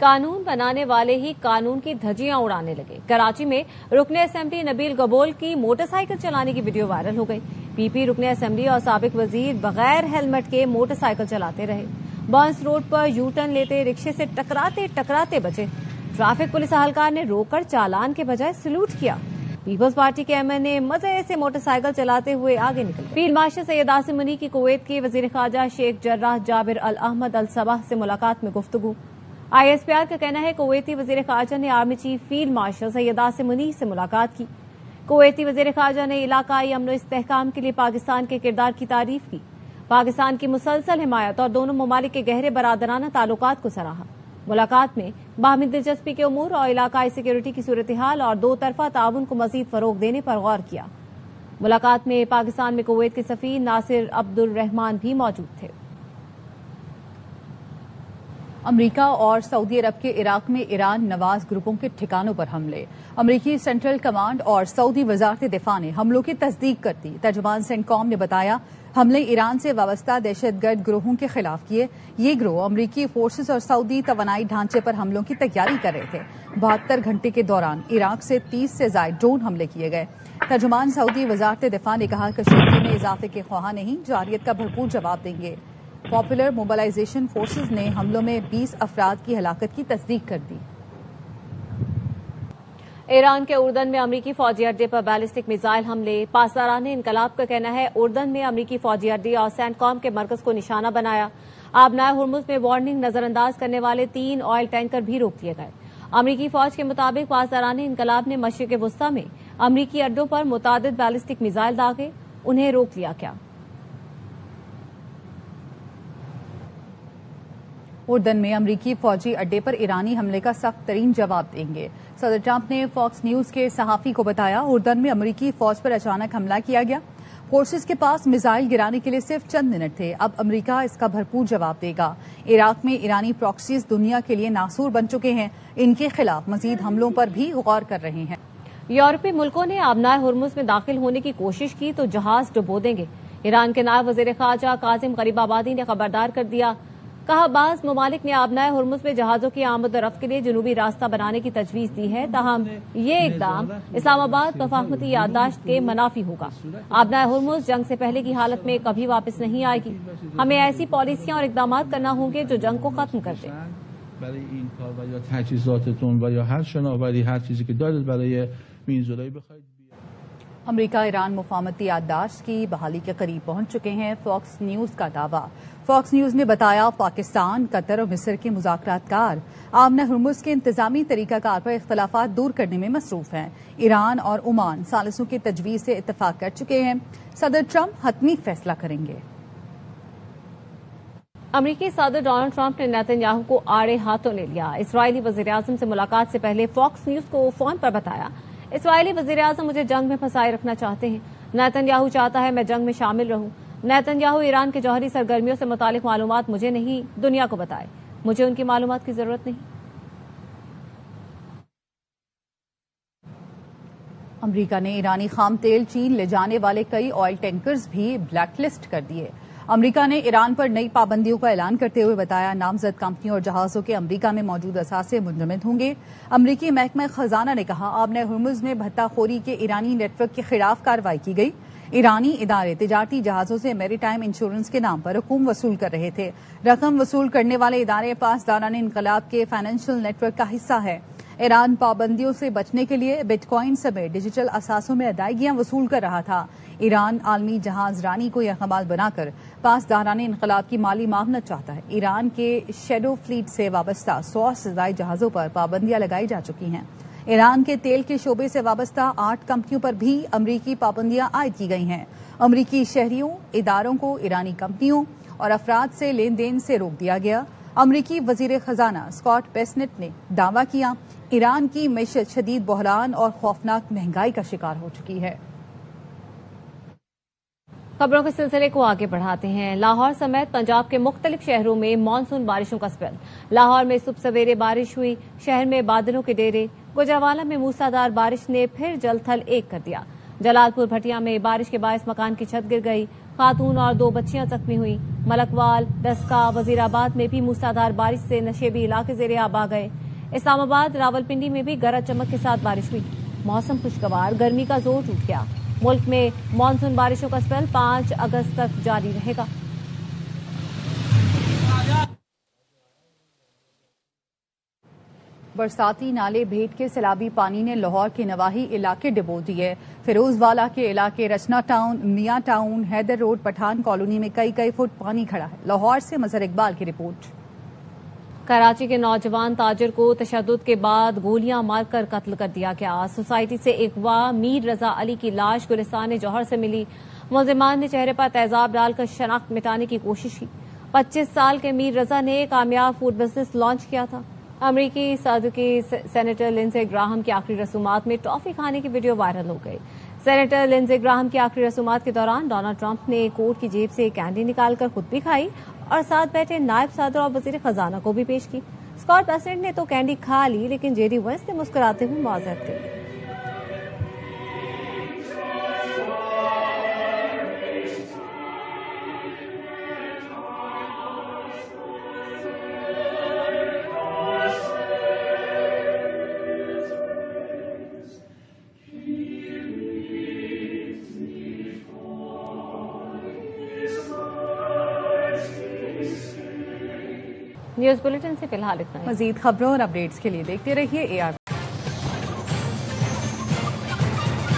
قانون بنانے والے ہی قانون کی دھجیاں اڑانے لگے۔ کراچی میں رکن اسمبلی نبیل گبول کی موٹر سائیکل چلانے کی ویڈیو وائرل ہو گئی۔ پی پی رکن اسمبلی اور سابق وزیر بغیر ہیلمٹ کے موٹر سائیکل چلاتے رہے۔ بانس روڈ پر یو ٹرن لیتے رکشے سے ٹکراتے بچے۔ ٹریفک پولیس اہلکار نے روک کر چالان کے بجائے سلوٹ کیا۔ پیپلز پارٹی کے ایم این اے مزے سے موٹر سائیکل چلاتے ہوئے آگے نکلے۔ فیلڈ مارشل سید عاصم منی کی کویت کے وزیر خارجہ شیخ جراح جابر الاحمد الصباح سے ملاقات میں گفتگو۔ آئی ایس پی آر کا کہنا ہے کویتی وزیر خارجہ نے army chief field marshal Syed Asim منی سے ملاقات کی۔ کویتی وزیر خارجہ نے علاقائی امن و استحکام کے لیے پاکستان کے کردار کی تعریف کی۔ پاکستان کی مسلسل حمایت اور دونوں ممالک کے گہرے برادرانہ تعلقات کو سراہا۔ ملاقات میں باہمی دلچسپی کے امور اور علاقائی سیکورٹی کی صورتحال اور دو طرفہ تعاون کو مزید فروغ دینے پر غور کیا۔ ملاقات میں پاکستان میں کویت کے سفیر ناصر عبد الرحمان بھی موجود تھے۔ امریکہ اور سعودی عرب کے عراق میں ایران نواز گروپوں کے ٹھکانوں پر حملے۔ امریکی سینٹرل کمانڈ اور سعودی وزارت دفاع نے حملوں کی تصدیق کر دی۔ ترجمان سینٹکام نے بتایا حملے ایران سے وابستہ دہشت گرد گروہوں کے خلاف کیے۔ یہ گروہ امریکی فورسز اور سعودی توانائی ڈھانچے پر حملوں کی تیاری کر رہے تھے۔ 72 گھنٹے کے دوران عراق سے 30 سے زائد ڈرون حملے کیے گئے۔ ترجمان سعودی وزارت دفاع نے کہا کشیدگی میں اضافے کے خواہاں نہیں، جارحیت کا بھرپور جواب دیں گے۔ پاپولر موبلائزیشن فورسز نے حملوں میں 20 افراد کی ہلاکت کی تصدیق کر دی۔ ایران کے اردن میں امریکی فوجی اڈے پر بیلسٹک میزائل حملے۔ پاسداران انقلاب کا کہنا ہے اردن میں امریکی فوجی اڈے اور سینٹکام کے مرکز کو نشانہ بنایا۔ آبنائے ہرمز میں وارننگ نظر انداز کرنے والے 3 آئل ٹینکر بھی روک دیے گئے۔ امریکی فوج کے مطابق پاسداران انقلاب نے مشرق وسطی میں امریکی اڈوں پر متعدد بیلسٹک میزائل داغے، انہیں روک لیا گیا۔ اردن میں امریکی فوجی اڈے پر ایرانی حملے کا سخت ترین جواب دیں گے۔ صدر ٹرمپ نے فاکس نیوز کے صحافی کو بتایا اردن میں امریکی فوج پر اچانک حملہ کیا گیا۔ فورسز کے پاس میزائل گرانے کے لیے صرف چند منٹ تھے، اب امریکہ اس کا بھرپور جواب دے گا۔ عراق میں ایرانی پراکسیز دنیا کے لیے ناسور بن چکے ہیں، ان کے خلاف مزید حملوں پر بھی غور کر رہے ہیں۔ یورپی ملکوں نے آبنائے ہرمز میں داخل ہونے کی کوشش کی تو جہاز ڈبو دیں گے۔ ایران کے نائب وزیر خارجہ قاسم غریب آبادی نے خبردار کر دیا، کہا بعض ممالک نے آبنائے ہرمز میں جہازوں کی آمد و رفت کے لیے جنوبی راستہ بنانے کی تجویز دی ہے، تاہم یہ اقدام اسلام آباد مفاہمتی یادداشت کے منافی ہوگا۔ آبنائے ہرمز جنگ سے پہلے کی حالت میں کبھی واپس نہیں آئے گی۔ ہمیں ایسی پالیسیاں اور اقدامات کرنا ہوں گے جو جنگ کو ختم کر دیں۔ برای این کار و یا تجهیزاتتون و یا هر شناوری هر چیزی که دارید برای مینزولایی بخواید. امریکہ ایران مفاہمتی یادداشت کی بحالی کے قریب پہنچ چکے ہیں، فاکس نیوز کا دعویٰ۔ فاکس نیوز نے بتایا پاکستان، قطر اور مصر کے مذاکرات کار آبنائے ہرمز کے انتظامی طریقہ کار پر اختلافات دور کرنے میں مصروف ہیں۔ ایران اور عمان ثالثوں کی تجویز سے اتفاق کر چکے ہیں، صدر ٹرمپ حتمی فیصلہ کریں گے۔ امریکی صدر ڈونلڈ ٹرمپ نے نیتن یاہو کو آڑے ہاتھوں لے لیا۔ اسرائیلی وزیراعظم سے ملاقات سے پہلے فاکس نیوز کو فون پر بتایا، اسرائیلی وزیراعظم مجھے جنگ میں پھنسائے رکھنا چاہتے ہیں۔ نیتن یاہو چاہتا ہے میں جنگ میں شامل رہوں۔ نیتن یاہو ایران کے جوہری سرگرمیوں سے متعلق معلومات مجھے نہیں، دنیا کو بتائے، مجھے ان کی معلومات کی ضرورت نہیں۔ امریکہ نے ایرانی خام تیل چین لے جانے والے کئی آئل ٹینکرز بھی بلیک لسٹ کر دیے۔ امریکہ نے ایران پر نئی پابندیوں کا اعلان کرتے ہوئے بتایا نامزد کمپنیوں اور جہازوں کے امریکہ میں موجود اثاثے منجمد ہوں گے۔ امریکی محکمہ خزانہ نے کہا آبنائے ہرمز میں بھتہ خوری کے ایرانی نیٹ ورک کے خلاف کارروائی کی گئی۔ ایرانی ادارے تجارتی جہازوں سے میری ٹائم انشورنس کے نام پر رقوم وصول کر رہے تھے۔ رقم وصول کرنے والے ادارے پاسداران انقلاب کے فائنینشیل نیٹ ورک کا حصہ ہے۔ ایران پابندیوں سے بچنے کے لیے بٹ کوائن سمیت ڈیجیٹل اثاثوں میں ادائیگیاں وصول کر رہا تھا۔ ایران عالمی جہاز رانی کو یرغمال بنا کر پاسداران انقلاب کی مالی معاونت چاہتا ہے۔ ایران کے شیڈو فلیٹ سے وابستہ 100 سے زائد جہازوں پر پابندیاں لگائی جا چکی ہیں۔ ایران کے تیل کے شعبے سے وابستہ 8 کمپنیوں پر بھی امریکی پابندیاں عائد کی گئی ہیں۔ امریکی شہریوں، اداروں کو ایرانی کمپنیوں اور افراد سے لین دین سے روک دیا گیا۔ امریکی وزیر خزانہ اسکاٹ بیسنٹ نے دعویٰ کیا ایران کی معیشت شدید بحران اور خوفناک مہنگائی کا شکار ہو چکی ہے۔ خبروں کے سلسلے کو آگے بڑھاتے ہیں۔ لاہور سمیت پنجاب کے مختلف شہروں میں مانسون بارشوں کا سپیل۔ لاہور میں صبح سویرے بارش ہوئی، شہر میں بادلوں کے ڈیرے۔ گوجرانوالہ میں موسلادھار بارش نے پھر جل تھل ایک کر دیا۔ جلال پور بھٹیا میں بارش کے باعث مکان کی چھت گر گئی، خاتون اور 2 بچیاں زخمی ہوئی۔ ملکوال، ڈسکا، وزیر آباد میں بھی موسلادھار بارش سے نشیبی علاقے زیر آب آ گئے۔ اسلام آباد، راولپنڈی میں بھی گرج چمک کے ساتھ بارش ہوئی۔ موسم خوشگوار، گرمی کا زور ٹوٹ گیا۔ ملک میں مانسون بارشوں کا اسپیل 5 اگست تک جاری رہے گا۔ برساتی نالے بھیٹ کے سیلابی پانی نے لاہور کے نواحی علاقے ڈبو دیے۔ فیروز والا کے علاقے Rachna town, Mian town, Haider road, Pathan colony میں کئی فٹ پانی کھڑا ہے۔ لاہور سے مظہر اقبال کی رپورٹ۔ کراچی کے نوجوان تاجر کو تشدد کے بعد گولیاں مار کر قتل کر دیا گیا۔ سوسائٹی سے اغوا میر رضا علی کی لاش گلستان جوہر سے ملی۔ ملزمان نے چہرے پر تیزاب ڈال کر شناخت مٹانے کی کوشش کی۔ 25 سال کے میر رضا نے کامیاب فوڈ بزنس لانچ کیا تھا۔ امریکی صدر کی سینیٹر لنزے گراہم کی آخری رسومات میں ٹافی کھانے کی ویڈیو وائرل ہو گئی۔ سینیٹر لنزے گراہم کی آخری رسومات کے دوران ڈونلڈ ٹرمپ نے کوٹ کی جیب سے کینڈی نکال کر خود بھی کھائی اور ساتھ بیٹھے نائب صدر اور وزیر خزانہ کو بھی پیش کی۔ اسکاٹ بیسنٹ نے تو کینڈی کھا لی، لیکن جے ڈی وینس نے مسکراتے ہوئے معذرت کر لی۔ نیوز بلیٹن سے فی الحال اتنا ہی۔ مزید خبروں اور اپڈیٹس کے لیے دیکھتے رہیے AR